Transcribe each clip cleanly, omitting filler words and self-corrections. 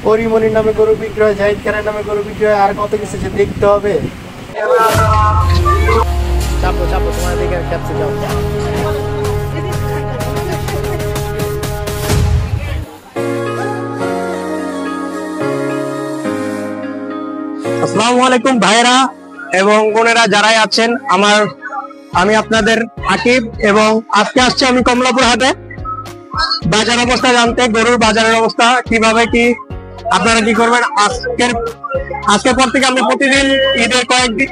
পরিমণির নামে গরু বিক্রি হয়, জাহিদ খানের নামে গরু বিক্রি হয়, আর কত কিছু যে দেখতে হবে। চাপো চাপো, তোমার দিকে ক্যাপসে যাও। আসসালামু আলাইকুম ভাইরা এবং বোনেরা যারাই আছেন, আমি আপনাদের আকিব এবং আজকে আসছি আমি কমলাপুর হাটে বাজার অবস্থা জানতে, গরুর বাজারের অবস্থা কিভাবে কি আপনারা কি করবেন। আজকের পর থেকে আমরা প্রতিদিন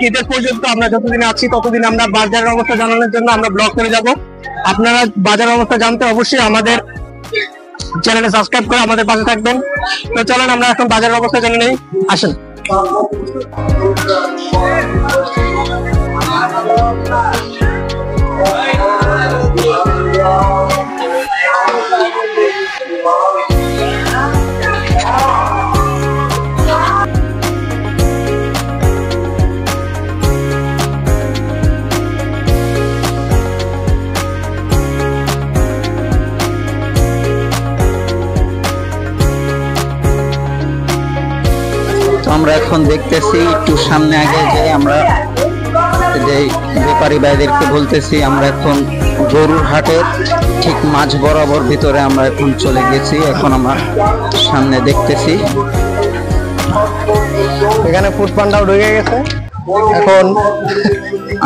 ঈদের পর্যন্ত আমরা যতদিন আছি ততদিন আমরা বাজারের অবস্থা জানানোর জন্য আমরা ব্লগ করে যাব। আপনারা বাজারের অবস্থা জানতে অবশ্যই আমাদের চ্যানেলে সাবস্ক্রাইব করে আমাদের পাশে থাকবেন। তো চলেন আমরা এখন বাজারের অবস্থা জেনে নেই, আসেন। আমরা এখন দেখতেছি একটু সামনে আগে যে আমরা যে ব্যাপারী ভাইদেরকে বলতেছি আমরা এখন গরুর হাটের ঠিক মাঝ বরাবর ভিতরে আমরা এখন চলে গেছি। এখন আমরা সামনে দেখতেছি এখানে ফুড পান্ডাও ঢুকে গেছে এখন।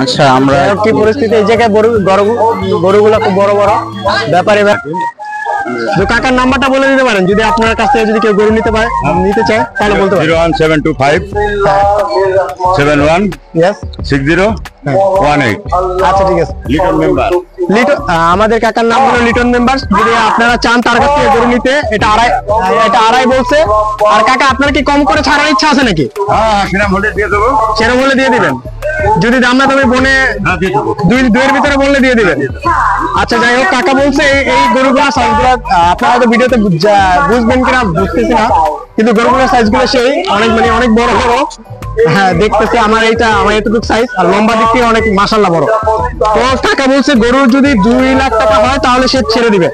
আচ্ছা, আমরা কি পরিস্থিতি, এই জায়গায় গরুগুলো খুব বড় বড়। ব্যাপারী কাকার নাম্বারটা বলে দিতে পারেন, যদি আপনার কাছ থেকে যদি কেউ গরু নিতে চায় তাহলে বলতে পারেন। 01725 71 6018। আচ্ছা ঠিক আছে। লিটন মেম্বার, আমাদের কাকার নাম হলো লিটন মেম্বার। যদি আপনারা চান তার কাছ থেকে গরু নিতে, এটা আড়াই বলছে। আর কাকা আপনার কি কম করে ছাড়ার ইচ্ছা আছে নাকি? সেরকম হলে দিয়ে দেবো। সেরকম হলে দিয়ে দিবেন। যদি দামটা তুমি বনে দুইয়ের ভিতরে বললে দিয়ে দিবেন। আচ্ছা যাই হোক, কাকা বলছে এই গরুগুলো সাইজগুলো আপনারা তো ভিডিওতে বুঝবেন কিনা বুঝতেছি না, কিন্তু গরুগুলোর সাইজগুলো সেই অনেক বড় বড়। হ্যাঁ দেখতেছি, আমার এতটুকু সাইজ, আর লম্বা দিক থেকে অনেক মাশাআল্লাহ বড়। তো কাকা বলছে গরু যদি 2 লাখ টাকা হয় তাহলে সে ছেড়ে দিবে।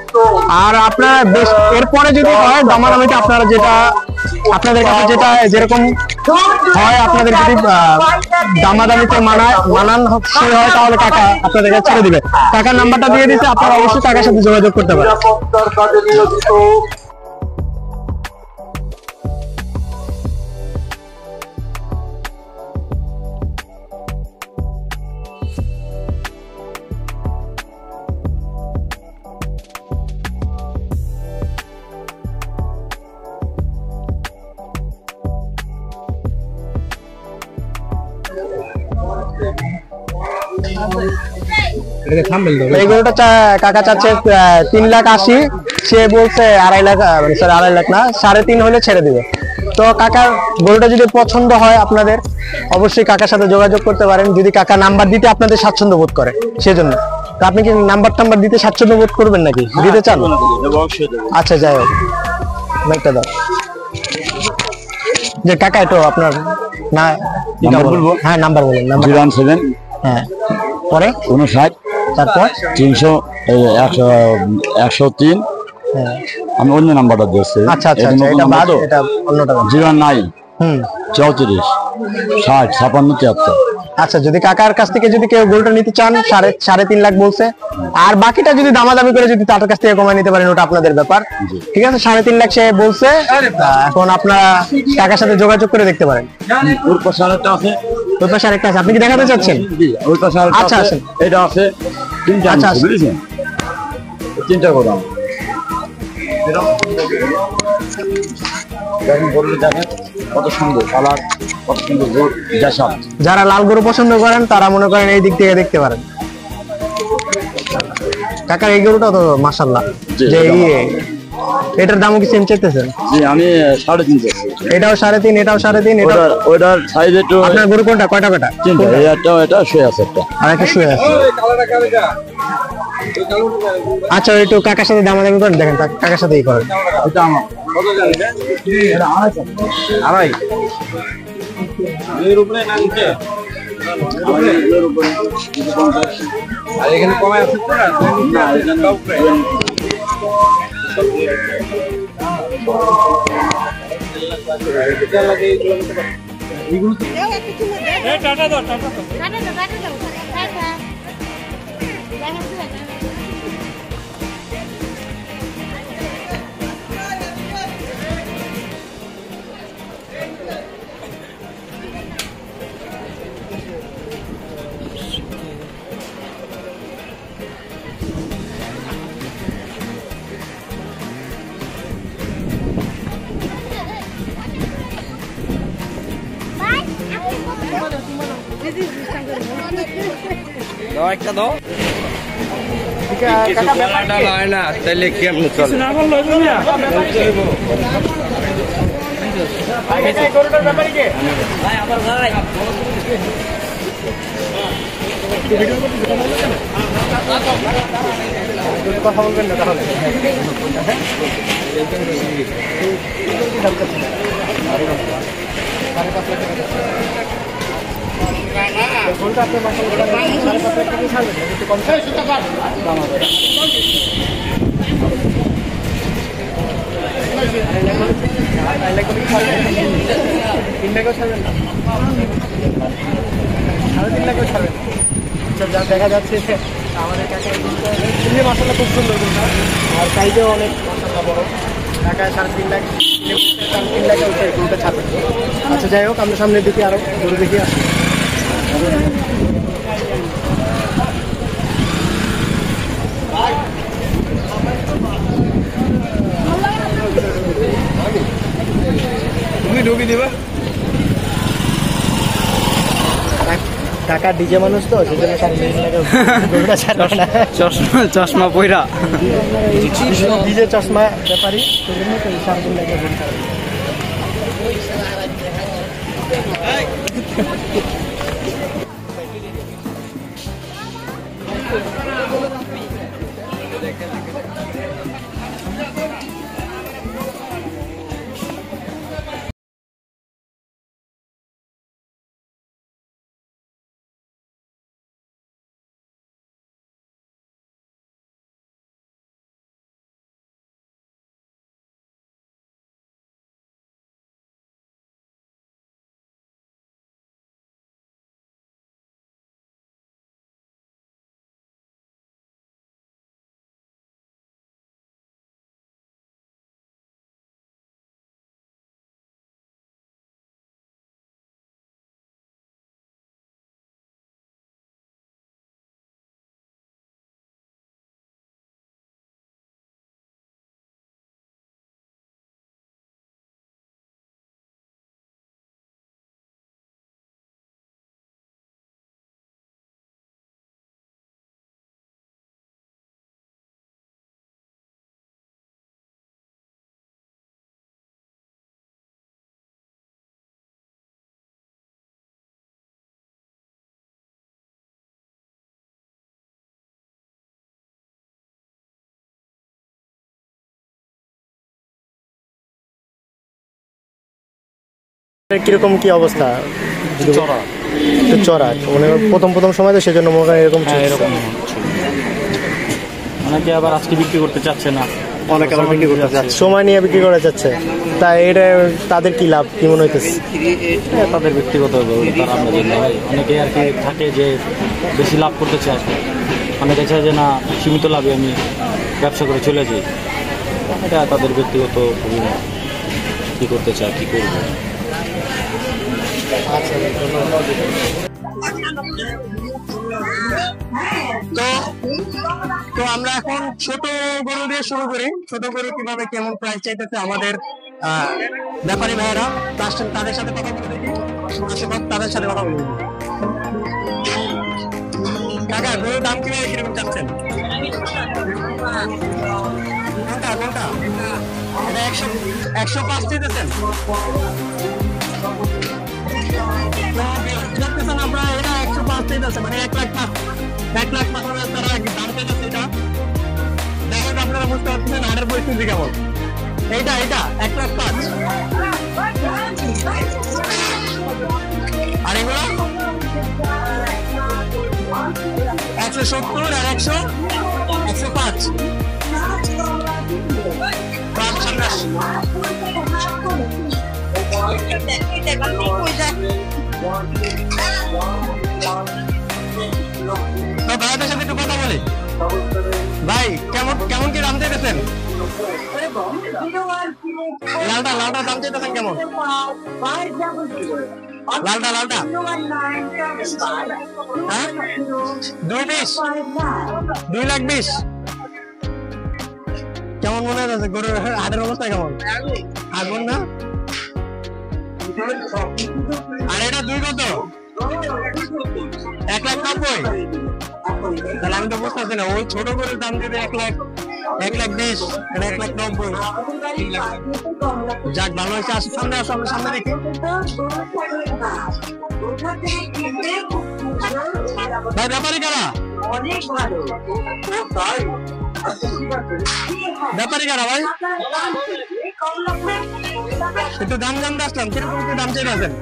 আর আপনারা এরপরে যদি হয় দামাদামিতে আপনারা আপনাদের কাছে যেরকম হয়, আপনাদের যদি দামাদামিতে মানানসই হয় তাহলে কাকা আপনাদের কাছে ছেড়ে দিবে। কাকার নাম্বারটা দিয়ে দিচ্ছে, আপনারা অবশ্যই কাকার সাথে যোগাযোগ করতে পারেন। এই গরুটা কাকা চাচ্ছে 3,80,000, সে বলছে 2.5 লাখ, সরি 2.5 লাখ না, 3.5 হলে ছেড়ে দিবে। তো কাকার গরুটা যদি পছন্দ হয় আপনাদের অবশ্যই কাকার সাথে যোগাযোগ করতে পারেন, যদি কাকা নাম্বার দিতে আপনাদের স্বাচ্ছন্দ্য বোধ করে সেজন্য। তো আপনি কি নাম্বার দিতে স্বাচ্ছন্দ্য বোধ করবেন নাকি, দিতে চান? আচ্ছা যাই হোক, একটা দাও যে কাকা, এটা আপনার না? হ্যাঁ নাম্বার বলুন। 017, হ্যাঁ পরে 59, তারপর 300, 103। আমি অন্য নাম্বারটা দিয়েছি। আচ্ছা আচ্ছা, এটা অন্যটা। 09 34 60 56 73। আচ্ছা, যদি কাকার কাছ থেকে যদি কেউ গরুটা নিতে চান 3.5 লাখ বলছে, আর বাকিটা যদি দামাদামি করে যদি তার কাছ থেকে কমায় নিতে পারেন ওটা আপনাদের ব্যাপার। ঠিক আছে, 3.5 লাখ সে বলছে। এখন আপনারা কাকার সাথে যোগাযোগ করে দেখতে পারেন। ওর পাশে আরেকটা আছে, আপনি কি দেখাতে চাচ্ছেন? ওই পাশে আচ্ছা আছে, এটা আছে 3টা। আচ্ছা বুঝছেন, 3টা গরু দেখেন কত সুন্দর কালার, কত সুন্দর গরু। যারা লাল গরু পছন্দ করেন তারা মনে করেন এই দিক থেকে দেখতে পারেন। কাকার এই গরুটা তো মাশাআল্লাহ, যে এটার দামও কি সেম চাইতেছেন? জি, আমি 3.5 চাইছি। এটাও 3.5, এটাও 3.5। ওটার সাইজ একটু। আপনার গরু কোনটা, কয়টা? এটা শুয়ে আছে, একটা আর একটা শুয়ে আছে। আচ্ছা, একটু কাকার সাথে দামাদামি করেন, দেখেন কাকার সাথেই করেন। এটা আমার আড়াই এর উপরে না নিচে, আর এখানে কমে আছে তো না, এখানে উপরে একটা দাও না তাহলে কেমন চলে কথা বলবেন না তাহলে দেখা যাচ্ছে আমাদের কাছে মশলা খুব সুন্দর আর সাইজেও অনেক মশলা বড় ঢাকায় 3.5 লাখ 3 লাখ উঠে গরুটা ছাড়বে। আচ্ছা যাই হোক আমরা সামনের দিকে আরো গরু দেখি আসি। তুমি ঢুকি দিবা ঢাকার ডিজে মানুষ তো সেজন্য গরুটা ছাড়বে না চশমা পইরা ডিজে চশমা ব্যাপারী সেজন্য 3.5 লাখ গরু ছাড়বে। কিরকম কি অবস্থা? চড়া মানে প্রথম সময় তো সেজন্য মনে হয় এরকম অনেকে আবার আজকে বিক্রি করতে চাচ্ছে না, অনেকে আবার বিক্রি করতে চাচ্ছে, সময় নিয়ে বিক্রি করা যাচ্ছে। তাই এটা তাদের কি লাভ কি মনে হইতেছে? তাদের ব্যক্তিগত তারা আমরা জানি ভাই, অনেকে আর কি থাকে যে বেশি লাভ করতে চায়, অনেকে চায় যে না সীমিত লাভে আমি ব্যবসা করে চলে যাই, এটা তাদের ব্যক্তিগত অভিমত, কী করতে চায় কী করবে। তো আমরা এখন ছোট গরু দিয়ে শুরু করি। ছোট গরু কিভাবে কেমন প্রাইস চাইতেছে আমাদের ব্যাপারী ভাইয়েরা, তাদের সাথে কথা বলে দেখি, তাদের সাথে কথা বলি। কাকা গরুর দাম কিভাবে কিরকম চাচ্ছেন? কোনটা 105 দিতেছেন? আমরা এটা 105 দিতেছে, মানে 1,05,000 তারা দাম পেয়েছে। এটা দেখেন আপনারা বুঝতে পারছেন হাটের পরিস্থিতি কেমন। এইটা 1,05,000 আর এগুলো 170 আর 105। তো ভাইদের সাথে একটু কথা বলি। ভাই কেমন কেমন কি দাম চাইতেছেন? লালটা লালটা দাম চাইতেছেন কেমন? লালটা লালটা হ্যাঁ 220 2,20,000 কেমন মনে হচ্ছে গরুর হাটের অবস্থা কেমন? আগুন না? আর এটা 2 কত? 1,90,000। তাহলে আমি তো বুঝতে পারছি না, ওই ছোট গরুর দাম যদি 1,20,000, এটা 1,90,000। যাক ভালো হয়েছে, আসো সামনে আসো, আমরা সামনে দেখি। ভাই ব্যাপারী কারা? ব্যাপারী কারা ভাই? একটু দাম জানতে আসলাম, কিরকম কি দাম চাইতেছেন?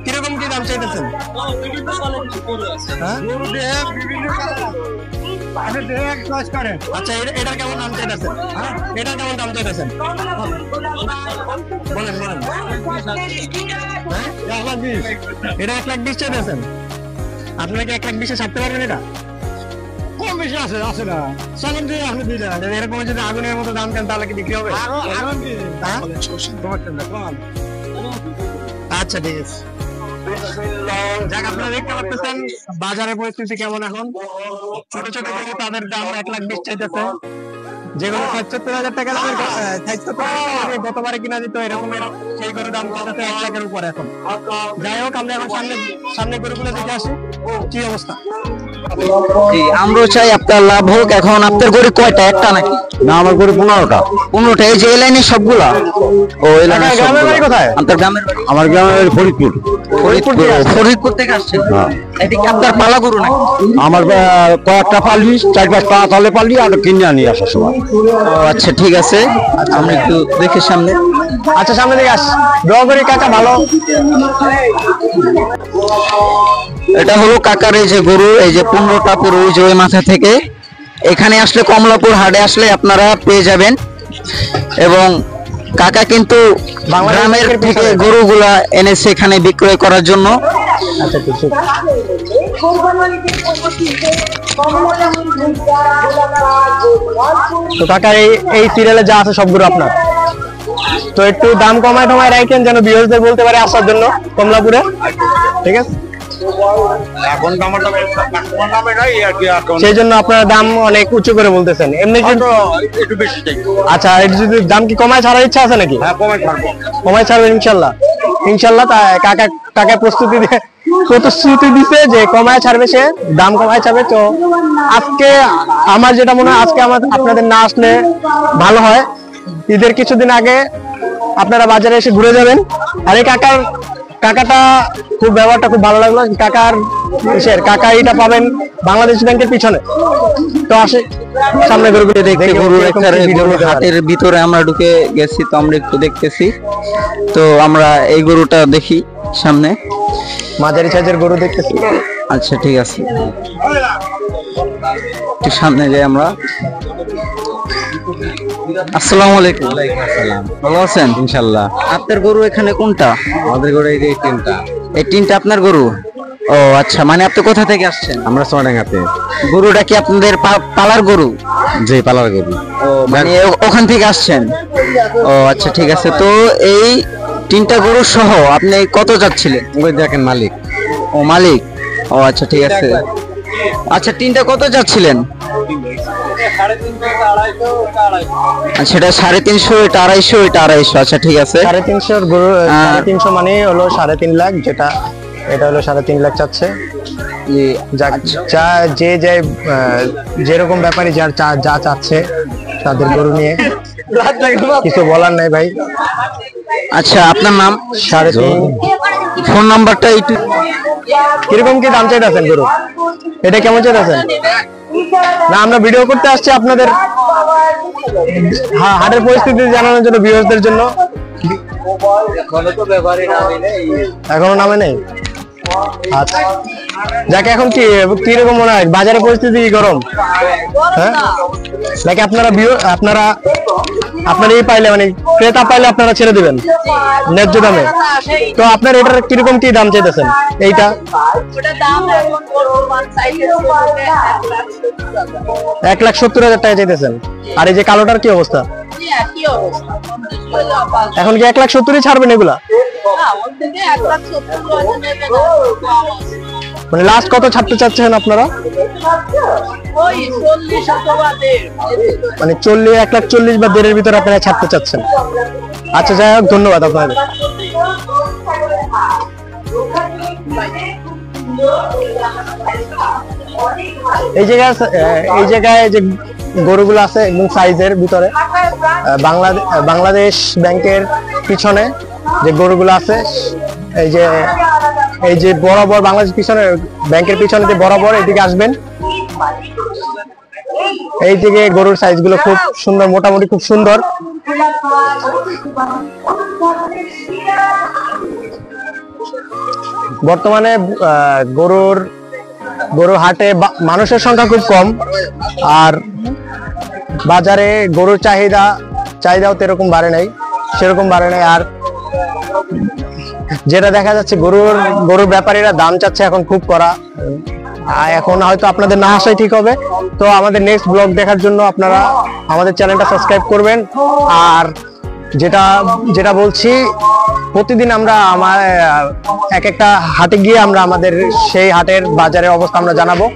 কিরকম কি দাম চাইতেছেন? আচ্ছা এটার কেমন দাম চাইতেছেন? এটার কেমন দাম চাইতেছেন? বলেন বলেন। 1,20,000 এটা 1,20,000 চাইতেছেন? আপনারা কি 1,20,000 ছাড়তে পারবেন? এটা কম বেশি আছে আছে না, সেকেন্ড দিয়ে আপনি দিলেন। এরকম যদি আগুনের মতো দাম দেন তাহলে কি বিক্রি হবে? আচ্ছা ঠিক আছে। যাক আপনারা দেখতে পাচ্ছেন বাজারের পরিস্থিতি কেমন এখন। ছোট ছোট গরু তাদের দাম 1,20,000 চাইতেছে, যেগুলো 75,000 টাকা দামের 75,000 টাকা গতবারে কিনা দিত, এরকম সেই গরুর দাম চাইতেছে 1 লাখের উপরে এখন। যাই হোক আমরা এখন সামনে গরুগুলো দেখে আসি কি অবস্থা। আমরাও চাই আপনার লাভ হোক। এখন আপনার গরু কয়টা? একটা নাকি? না, আমার গরু 15টা। 15টা? এই যে এই লাইনে সবগুলা? ও এই লাইনে গ্রামের বাড়ি কোথায়? আপনার গ্রামের বাড়ি? আমার গ্রামের ফরিদপুর। ফরিদপুর থেকে আসছেন? এটা কি আপনার পালা গরু নাকি? আমার কয়েকটা পালি, 4-5টা তাহলে পালি, আর কিনে আনি আসার সময়। ও আচ্ছা ঠিক আছে, আমরা একটু দেখে সামনে। আচ্ছা সামনে দিকে আস, দোয়া করি কাকা ভালো। এটা হলো কাকার এই যে গরু, এই যে 15টা পুরো ওই যে ওই মাথা থেকে। এখানে আসলে কমলাপুর হাটে আসলে আপনারা পেয়ে যাবেন। এবং কাকা কিন্তু গ্রামের থেকে গরুগুলা এনেছে এখানে বিক্রয় করার জন্য। আচ্ছা ঠিক আছে। তো কাকা এই সিরিয়ালে যা আছে সবগুলো আপনার, তো একটু দাম কমায় টমায় রাখেন যেন ভিউয়ারদের বলতে পারে আসার জন্য কমলাপুরে, ঠিক আছে? এখন আমার নামে নাই আর কি, এখন সেই জন্য আপনারা দাম অনেক উঁচু করে বলতেছেন। এমনি কিন্তু একটু বেশি চাই। আচ্ছা এটা যদি দাম কি কমায় ছাড়ার ইচ্ছা আছে নাকি? হ্যাঁ কমাই ছাড়বো। কমায় ছাড়বেন ইনশাল্লাহ। ইনশাল্লাহ কাকা প্রস্তুতি দিছে যে কমায় ছাড়বে, সে দাম কমায় ছাড়বে। তো আজকে আমার যেটা মনে হয়, আজকে আপনাদের না আসলে ভালো হয়। ঈদের কিছুদিন আগে আপনারা বাজারে এসে ঘুরে যাবেন। আর এই কাকাটা খুব ব্যবহারটা খুব ভালো লাগলো। কাকা এটা পাবেন বাংলাদেশ ব্যাংকের পিছনে। তো আসে সামনে গরুগুলো দেখতে, হাটের ভিতরে আমরা ঢুকে গেছি, তো আমরা একটু দেখতেছি। তো আমরা এই গরুটা দেখি সামনে, মাঝারি সাইজের গরু দেখতেছি। আচ্ছা ঠিক আছে, একটু সামনে যাই আমরা। আসসালামু আলাইকুম। ভালো আছেন? ইনশাল্লাহ। আপনার গরু এখানে কোনটা? আমাদের গরু এই 3টা। এই 3টা আপনার গরু? ও আচ্ছা, মানে আপনি কোথা থেকে আসছেন? আমরা চুয়াডাঙ্গাতে। গরুটা কি আপনাদের পালার গরু? যে পালার গরু। ও মানে ওখান থেকে আসছেন? ও আচ্ছা ঠিক আছে। তো এই 3টা গরু সহ আপনি কত যাচ্ছিলেন? ওই দেখেন মালিক। ও মালিক, ও আচ্ছা ঠিক আছে। আচ্ছা 3টা কত যাচ্ছিলেন? আচ্ছা এটা 350, এটা 250, এটা 250। আচ্ছা ঠিক আছে। 350 গরু, 350 মানে হলো 3.5 লাখ, যেটা এটা হলো 3.5 লাখ চাচ্ছে। যেরকম ব্যাপারে যার যা চাচ্ছে তাদের গরু নিয়ে কিছু বলার নাই ভাই। আচ্ছা আপনার নাম? 3.5। ফোন নাম্বারটা একটু। কিরকম কি দাম চাইতেছেন গরু? এটা কেমন চাইতেছেন? না আমরা ভিডিও করতে আসছি আপনাদের হাটের পরিস্থিতি জানানোর জন্য, ভিউয়ারদের জন্য। এখনো নামে নেই। আচ্ছা যাকে এখন কিরকম মনে হয় বাজারের পরিস্থিতি কি গরম? হ্যাঁ নাকি আপনারা এই পাইলে মানে ক্রেতা পাইলে আপনারা ছেড়ে দিবেন ন্যায্য দামে? তো আপনার এটার কিরকম কি দাম চাইতেছেন? এইটা 1,70,000 টাকা চাইতেছেন। আর এই যে কালোটার কি অবস্থা? এখন কি 1,70,000 ছাড়বেন এগুলা? মানে লাস্ট কত ছাড়তে চাচ্ছেন আপনারা? মানে 1,40,000 বা 1,50,000 ভিতরে আপনারা ছাড়তে চাচ্ছেন। আচ্ছা যাই হোক, ধন্যবাদ আপনাদের। এই জায়গায় যে গরুগুলো আছে এবং সাইজের ভিতরে বাংলাদেশ ব্যাংকের পিছনে যে গরুগুলো আছে, এই যে বরাবর বাংলাদেশ পিছনে ব্যাংকের পিছনে যে বরাবর এইদিকে আসবেন, এই দিকে গরুর সাইজ গুলো খুব সুন্দর, মোটামুটি খুব সুন্দর। বর্তমানে গরুর হাটে মানুষের সংখ্যা খুব কম, আর বাজারে গরুর চাহিদাও সেরকম বাড়ে নাই। আর যেটা দেখা যাচ্ছে গরুর ব্যাপারীরা দাম চাচ্ছে এখন খুব করা। এখন হয়তো আপনাদের না আসাই ঠিক হবে। তো আমাদের নেক্সট ব্লগ দেখার জন্য আপনারা আমাদের চ্যানেলটা সাবস্ক্রাইব করবেন। আর যেটা বলছি, প্রতিদিন আমরা এক একটা হাটে গিয়ে আমাদের সেই হাটের বাজারের অবস্থা আমরা জানাবো।